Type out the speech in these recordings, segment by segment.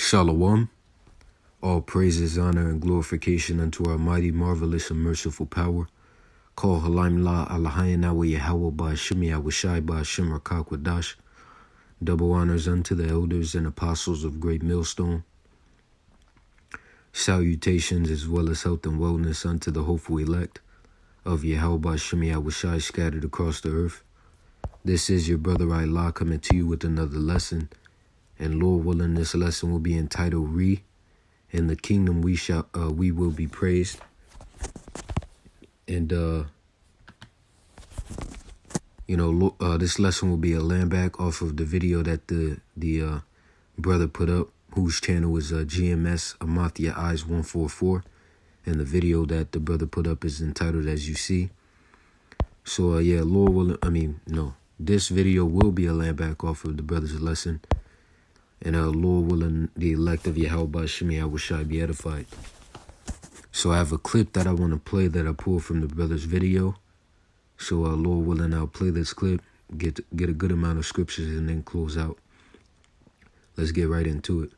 Shalom. All praises, honor, and glorification unto our mighty, marvelous, and merciful power. Call Halaim La Allahayanawa Yahweh Ba'ashim Yahushai Ba'ashim Rakakwadash. Double honors unto the elders and apostles of Great Millstone. Salutations as well as health and wellness unto the hopeful elect of Yahweh Ba'ashim Yahushai scattered across the earth. This is your brother Allah coming to you with another lesson. And Lord willing, this lesson will be entitled In the Kingdom we will be praised. And this lesson will be a landback off of the video that the brother put up, whose channel is GMS Amathia Eyes 144, and the video that the brother put up is entitled As You See. So Lord willing, this video will be a landback off of the brother's lesson. And Lord willing, the elect of Yahweh Ba'ashim Yahushai be edified. So I have a clip that I want to play that I pulled from the brother's video. So Lord willing, I'll play this clip, get a good amount of scriptures, and then close out. Let's get right into it.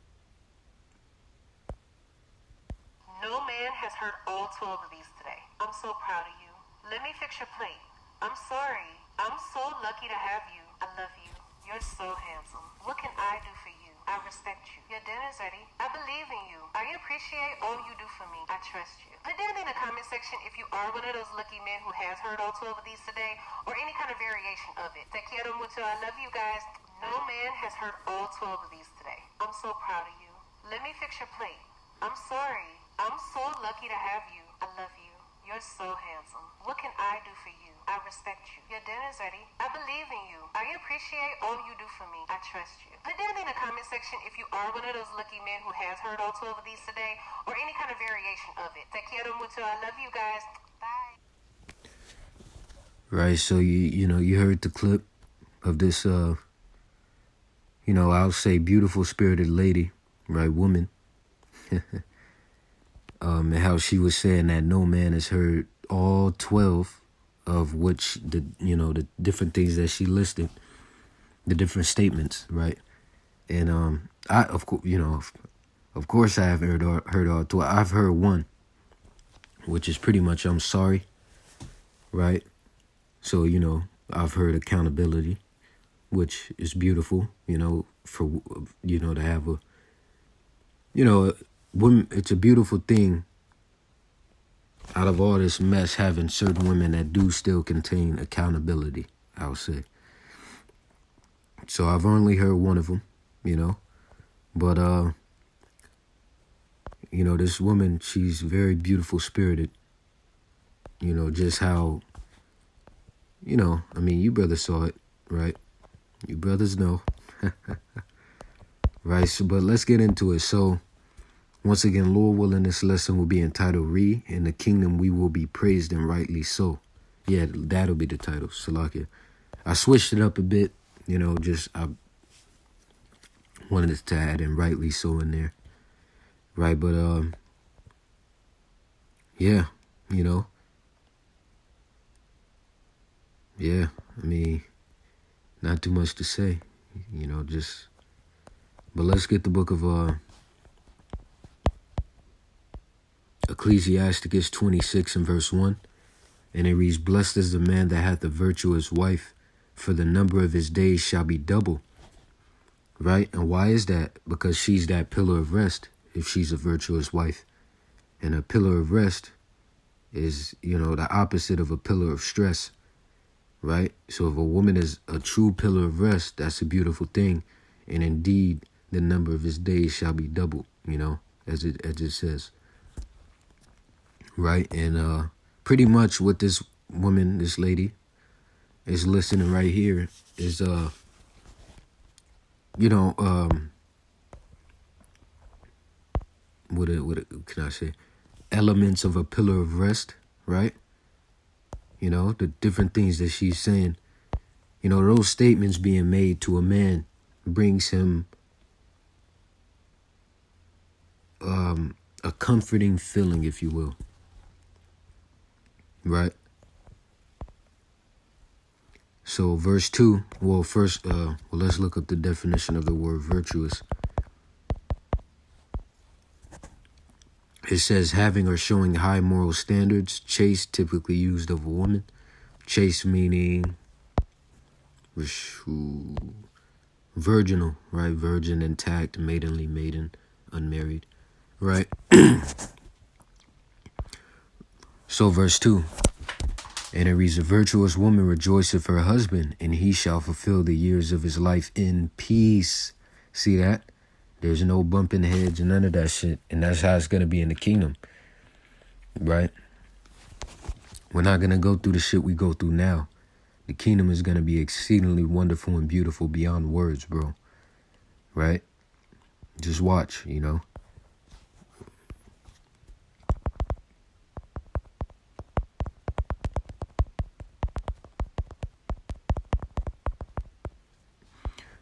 No man has heard all 12 of these today. I'm so proud of you. Let me fix your plate. I'm sorry. I'm so lucky to have you. I love you. You're so handsome. What can I do for you? I respect you. Your dinner's ready. I believe in you. I appreciate all you do for me. I trust you. Put down in the comment section if you are one of those lucky men who has heard all 12 of these today, or any kind of variation of it. Te quiero mucho. I love you guys. No man has heard all 12 of these today. I'm so proud of you. Let me fix your plate. I'm sorry. I'm so lucky to have you. I love you. You're so handsome. What can I do for you? I respect you. Your dinner's ready. I believe in you. I appreciate all you do for me. I trust you. Put down in the comment section if you are one of those lucky men who has heard all 12 of these today, or any kind of variation of it. Te quiero mucho. I love you guys. Bye. Right, so you heard the clip of this I'll say beautiful spirited lady, right, woman. And how she was saying that no man has heard all 12 of which the different things that she listed, the different statements, right? And of course I have heard all 12. I've heard one, which is pretty much I'm sorry, right? So I've heard accountability, which is beautiful, for to have women. It's a beautiful thing out of all this mess, having certain women that do still contain accountability, I'll say. So I've only heard one of them, but this woman, she's very beautiful spirited, just how, you brothers saw it, right? You brothers know. Right, so but let's get into it. So once again, Lord willing, this lesson will be entitled In the Kingdom we will be praised, and rightly so. Yeah, that'll be the title, Salakia. I switched it up a bit, I wanted to add and rightly so in there. Right, but not too much to say, but let's get the book of Ecclesiasticus 26 and verse 1, and it reads, Blessed is the man that hath a virtuous wife, for the number of his days shall be double. Right? And why is that? Because she's that pillar of rest, if she's a virtuous wife. And a pillar of rest is, the opposite of a pillar of stress. Right? So if a woman is a true pillar of rest, that's a beautiful thing. And indeed, the number of his days shall be doubled, as it says. Right, and pretty much what this woman, this lady, is listening right here is, what can I say? Elements of a pillar of rest, right? The different things that she's saying, those statements being made to a man brings him a comforting feeling, if you will. Right. So verse 2, let's look up the definition of the word virtuous. It says having or showing high moral standards. Chaste, typically used of a woman. Chaste meaning virginal, right? Virgin, intact, maidenly, maiden, unmarried, right? So verse 2. And it reads, a virtuous woman rejoiceth her husband, and he shall fulfill the years of his life in peace. See that? There's no bumping heads and none of that shit. And that's how it's going to be in the kingdom, right? We're not going to go through the shit we go through now. The kingdom is going to be exceedingly wonderful and beautiful beyond words, bro. Right? Just watch, you know.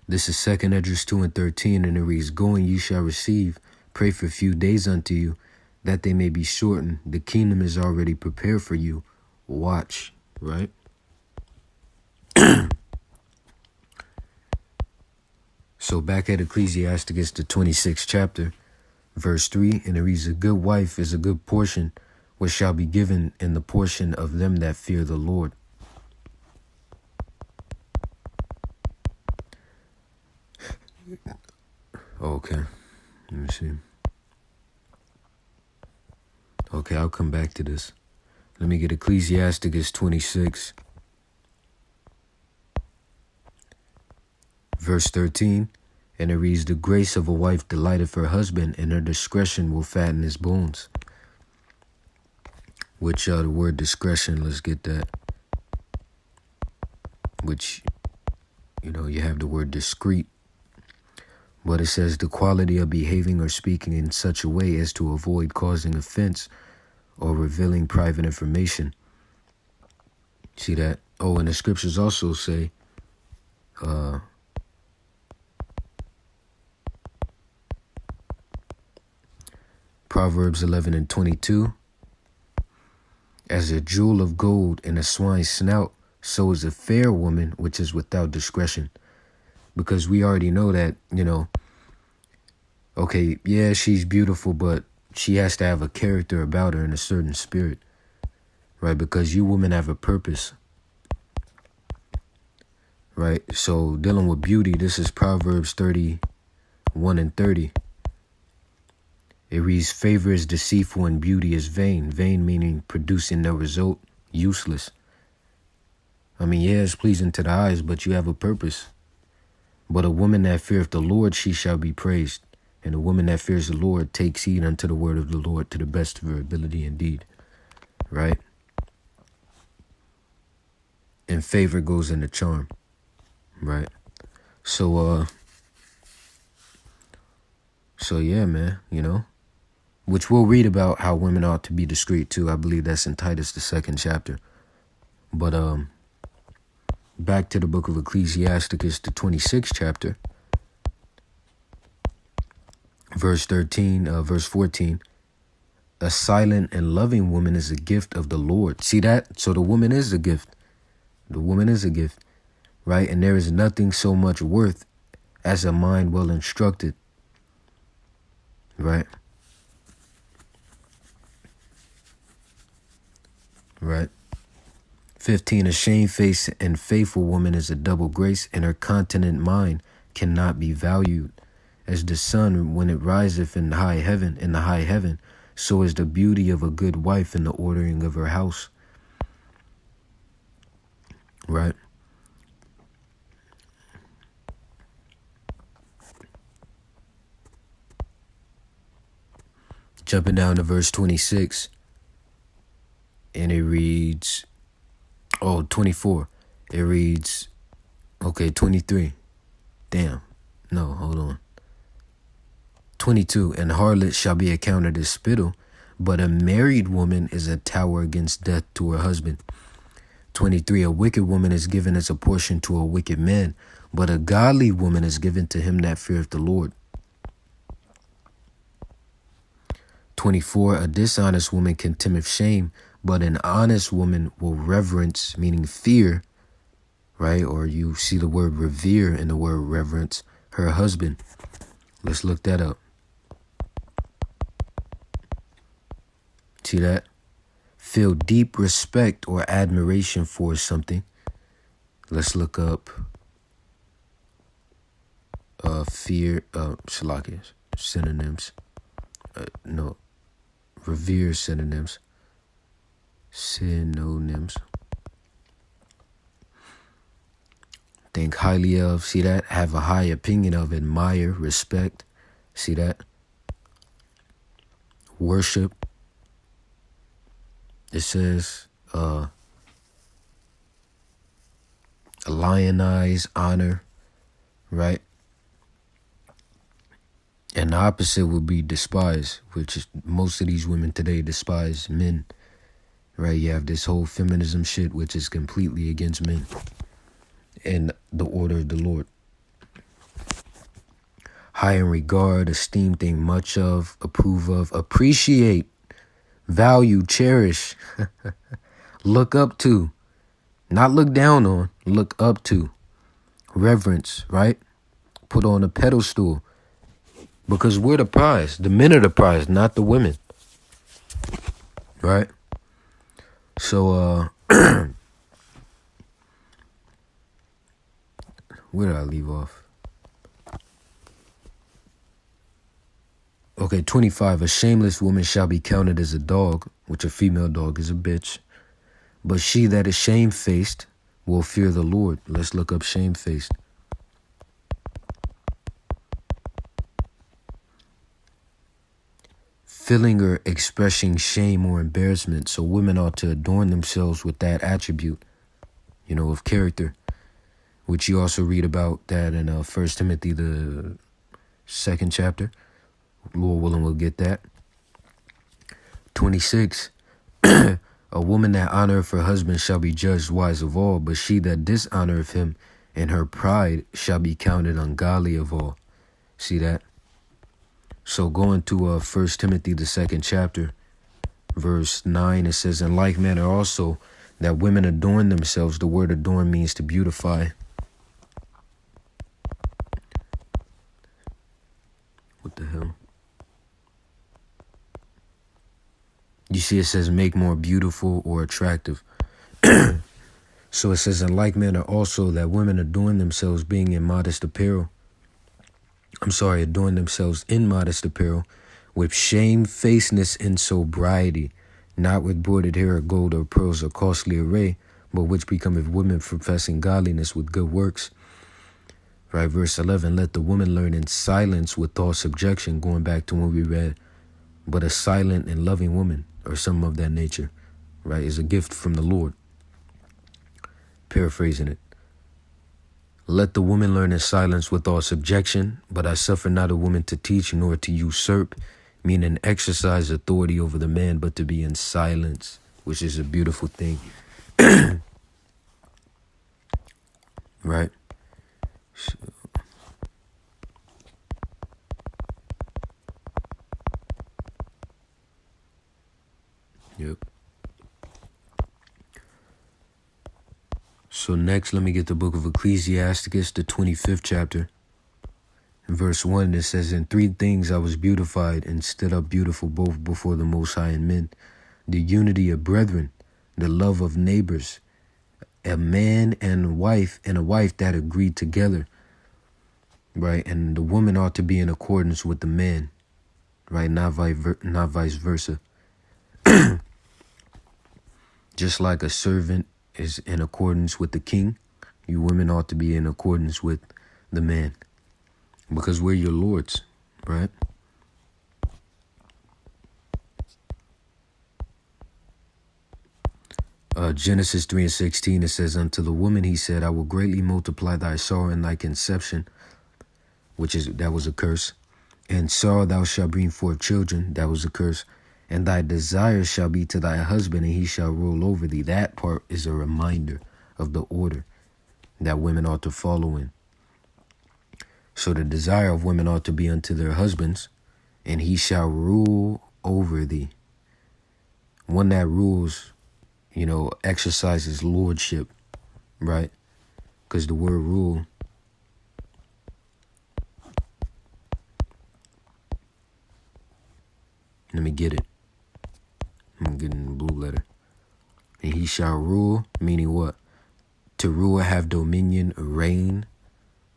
This is 2 Esdras 2 and 13, and it reads, going you shall receive, pray for a few days unto you, that they may be shortened. The kingdom is already prepared for you. Watch, right? So back at Ecclesiasticus, the 26th chapter, verse 3, and it reads, a good wife is a good portion, which shall be given in the portion of them that fear the Lord. Okay, let me see. Okay, I'll come back to this. Let me get Ecclesiasticus 26, verse 13, and it reads, the grace of a wife delighteth her husband, and her discretion will fatten his bones. Which, the word discretion, let's get that. Which, you know, you have the word discreet. But it says the quality of behaving or speaking in such a way as to avoid causing offense or revealing private information. See that? Oh, and the scriptures also say, Proverbs 11 and 22, as a jewel of gold in a swine's snout, so is a fair woman which is without discretion. Because we already know that, you know, okay, yeah, she's beautiful, but she has to have a character about her and a certain spirit, right? Because you women have a purpose, right? So dealing with beauty, this is Proverbs 31 and 30. It reads, favor is deceitful and beauty is vain. Vain meaning producing no result, useless. I mean, yeah, it's pleasing to the eyes, but you have a purpose. But a woman that feareth the Lord, she shall be praised. And a woman that fears the Lord takes heed unto the word of the Lord to the best of her ability indeed. Right? And favor goes into charm. Right? So yeah, man, you know. Which we'll read about how women ought to be discreet too. I believe that's in Titus, the 2nd chapter. But back to the book of Ecclesiasticus, the 26th chapter, verse 14. A silent and loving woman is a gift of the Lord. See that? So the woman is a gift. The woman is a gift, right? And there is nothing so much worth as a mind well instructed, right? Right. 15, a shamefaced and faithful woman is a double grace, and her continent mind cannot be valued. As the sun when it riseth in the high heaven, so is the beauty of a good wife in the ordering of her house. Right. Jumping down to verse 26. And it reads, 24. It reads, okay, 23. Damn. No, hold on. 22. And harlot shall be accounted as spittle, but a married woman is a tower against death to her husband. 23. A wicked woman is given as a portion to a wicked man, but a godly woman is given to him that feareth the Lord. 24. A dishonest woman contemneth shame, but an honest woman will reverence, meaning fear, right? Or you see the word revere in the word reverence, her husband. Let's look that up. See that? Feel deep respect or admiration for something. Let's look up fear, Shalakias, synonyms. No, revere synonyms. Synonyms. Think highly of, see that? Have a high opinion of, admire, respect. See that? Worship. It says, lionize, honor, right? And the opposite would be despise, which is most of these women today despise men, right? You have this whole feminism shit, which is completely against men and the order of the Lord. High in regard, esteem, think much of, approve of, appreciate, value, cherish, look up to, not look down on, look up to, reverence, right? Put on a pedestal, because we're the prize. The men are the prize, not the women, right? So, where did I leave off? Okay, 25. A shameless woman shall be counted as a dog, which a female dog is a bitch. But she that is shamefaced will fear the Lord. Let's look up shamefaced. Feeling or expressing shame or embarrassment. So women ought to adorn themselves with that attribute, of character, which you also read about that in 1 Timothy, the 2nd chapter. Lord willing, we'll get that. 26. A woman that honoreth her husband shall be judged wise of all, but she that dishonoreth him in her pride shall be counted ungodly of all. See that? So going to 1 Timothy, the 2nd chapter, verse 9, it says, in like manner also that women adorn themselves. The word adorn means to beautify. What the hell? You see, it says make more beautiful or attractive. So it says in like manner also that women adorn themselves being in modest apparel. Adorn themselves in modest apparel with shamefacedness and sobriety, not with broidered hair or gold or pearls or costly array, but which becometh women professing godliness with good works. Right, verse 11, let the woman learn in silence with all subjection, going back to when we read, but a silent and loving woman, or something of that nature, right, is a gift from the Lord. Paraphrasing it. Let the woman learn in silence with all subjection, but I suffer not a woman to teach nor to usurp, meaning exercise authority over the man, but to be in silence, which is a beautiful thing. Right? So. Yep. So next, let me get the book of Ecclesiasticus, the 25th chapter. In verse 1, it says, in 3 things I was beautified and stood up beautiful both before the Most High and men. The unity of brethren, the love of neighbors, a man and a wife that agreed together, right? And the woman ought to be in accordance with the man, right? Not vice versa. Just like a servant is in accordance with the king, you women ought to be in accordance with the man, because we're your lords, right? Genesis 3:16, it says, unto the woman he said, I will greatly multiply thy sorrow and thy conception, that was a curse. And sorrow thou shalt bring forth children, that was a curse. And thy desire shall be to thy husband, and he shall rule over thee. That part is a reminder of the order that women ought to follow in. So the desire of women ought to be unto their husbands, and he shall rule over thee. One that rules, exercises lordship, right? Because the word rule, let me get it. I'm getting the blue letter. And he shall rule, meaning what? To rule, have dominion, reign,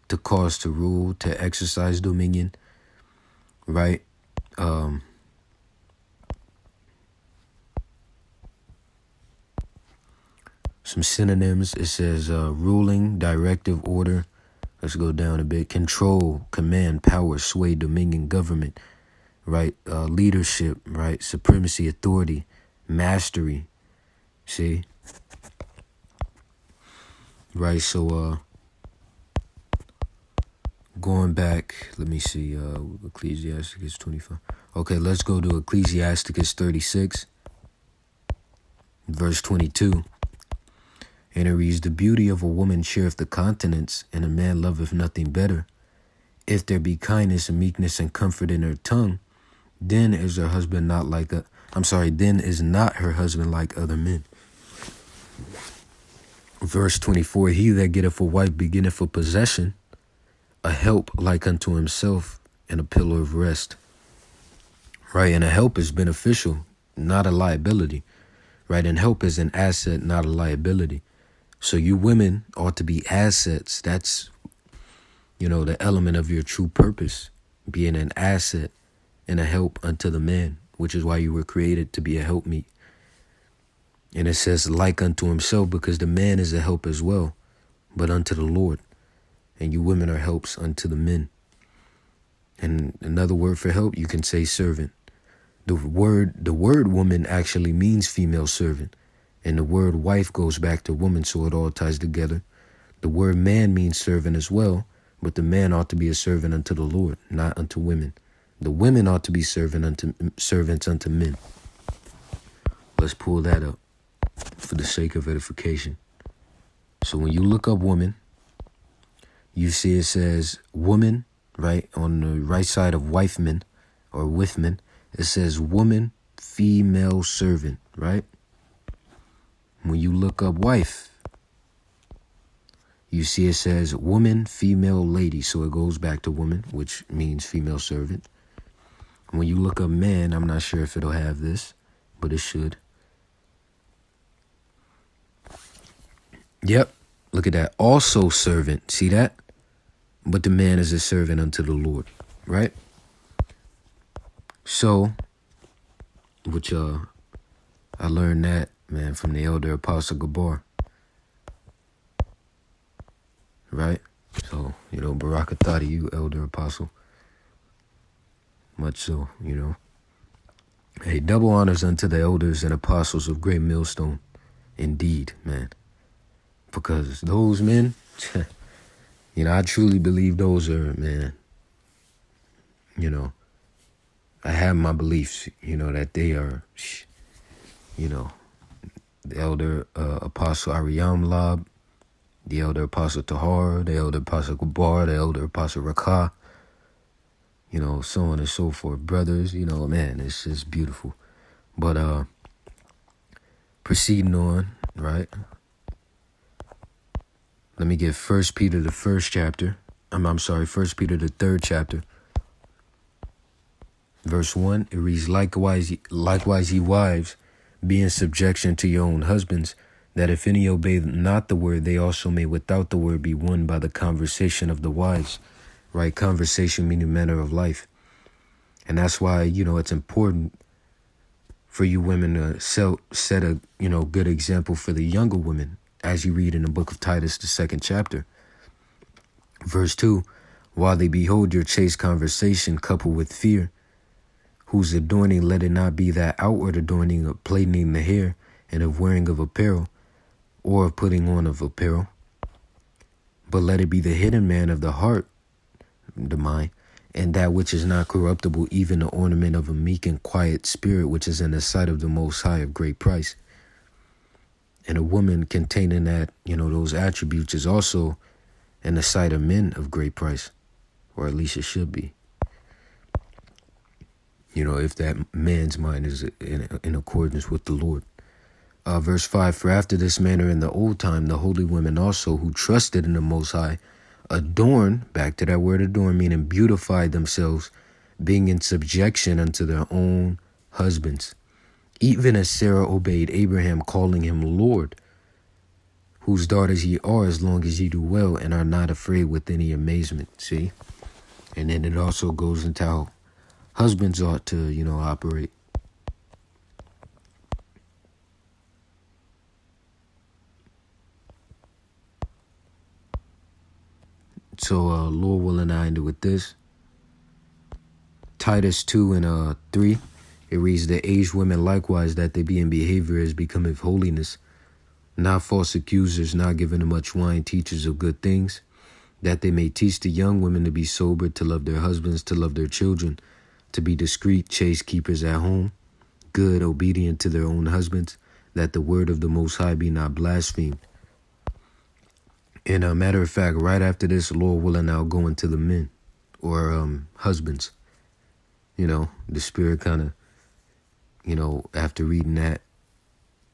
to cause to rule, to exercise dominion, right? Some synonyms. It says ruling, directive, order. Let's go down a bit. Control, command, power, sway, dominion, government, right? Leadership, right? Supremacy, authority, mastery. See? Right, so going back, let me see, Ecclesiasticus 25. Okay, let's go to Ecclesiasticus 36, verse 22. And it reads, the beauty of a woman shareth the countenance, and a man loveth nothing better. If there be kindness and meekness and comfort in her tongue, then is her husband not like then is not her husband like other men. Verse 24, he that getteth a wife beginneth a possession, a help like unto himself, and a pillar of rest. Right, and a help is beneficial, not a liability. Right, and help is an asset, not a liability. So you women ought to be assets. That's, the element of your true purpose, being an asset and a help unto the man, which is why you were created to be a helpmeet. And it says like unto himself, because the man is a help as well, but unto the Lord. And you women are helps unto the men. And another word for help, you can say servant. The word woman actually means female servant. And the word wife goes back to woman, so it all ties together. The word man means servant as well, but the man ought to be a servant unto the Lord, not unto women. The women ought to be servants unto men. Let's pull that up for the sake of edification. So when you look up woman, you see it says woman, right? On the right side of wifeman or withman, it says woman, female servant, right? When you look up wife, you see it says woman, female lady. So it goes back to woman, which means female servant. When you look up man, I'm not sure if it'll have this, but it should. Yep, look at that. Also servant, see that? But the man is a servant unto the Lord, right? So, which I learned that, man, from the elder Apostle Gabar, right? So, Barakatah to you, elder apostle. Much so, Hey, double honors unto the elders and apostles of Great Millstone. Indeed, man. Because those men, I truly believe those are, man, I have my beliefs, that they are, the elder apostle Ariam Lab, the elder apostle Tahar, the elder apostle Gabar, the elder apostle Rakah, so on and so forth. Brothers, man, it's just beautiful. But proceeding on, right? Let me get 1 Peter the first chapter. 1 Peter the third chapter. Verse 1, it reads, Likewise, ye wives, be in subjection to your own husbands, that if any obey not the word, they also may without the word be won by the conversation of the wives. Right? Conversation meaning manner of life. And that's why, it's important for you women to set a, good example for the younger women, as you read in the book of Titus, the second chapter. Verse 2, while they behold your chaste conversation coupled with fear, whose adorning let it not be that outward adorning of plaiting the hair and of wearing of apparel, or of putting on of apparel, but let it be the hidden man of the heart, the mind, and that which is not corruptible, even the ornament of a meek and quiet spirit, which is in the sight of the Most High of great price. And a woman containing that, those attributes is also in the sight of men of great price, or at least it should be. If that man's mind is in accordance with the Lord. Verse 5, for after this manner in the old time, the holy women also who trusted in the Most High, adorn, back to that word adorn, meaning beautify themselves, being in subjection unto their own husbands, Even as Sarah obeyed Abraham, calling him Lord, whose daughters ye are, as long as ye do well and are not afraid with any amazement. See? And then it also goes into how husbands ought to, operate. So, Lord willing, I ended with this. Titus 2 and 3. It reads, the aged women likewise, that they be in behavior as becometh holiness, not false accusers, not given to much wine, teachers of good things, that they may teach the young women to be sober, to love their husbands, to love their children, to be discreet, chaste keepers at home, good, obedient to their own husbands, that the word of the Most High be not blasphemed. And a matter of fact, right after this, Lord willing, I'll go into the men or husbands. The Spirit kind of, after reading that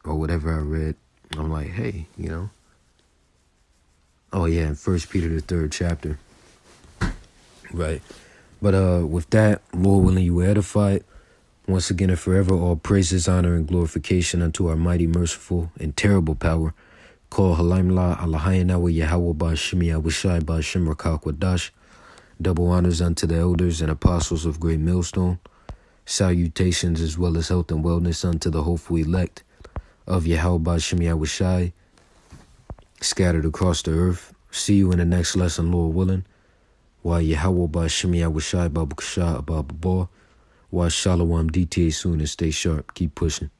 or whatever I read, I'm like, hey, Oh, yeah, in 1 Peter, the 3rd chapter. Right. But with that, Lord willing, you were edified. Once again and forever, all praises, honor, and glorification unto our mighty, merciful, and terrible power. Call Halaimla Alahayanawa Yahweh Ba'Shem Yahushai Ba'Shem Rakak Wadash. Double honors unto the elders and apostles of Great Millstone. Salutations as well as health and wellness unto the hopeful elect of Yahweh Ba'Shem Yahushai scattered across the earth. See you in the next lesson, Lord willing. Wa Yahweh Ba'Shem Yahushai Babukasha Abababa. Wa Shalom DTA soon and stay sharp. Keep pushing.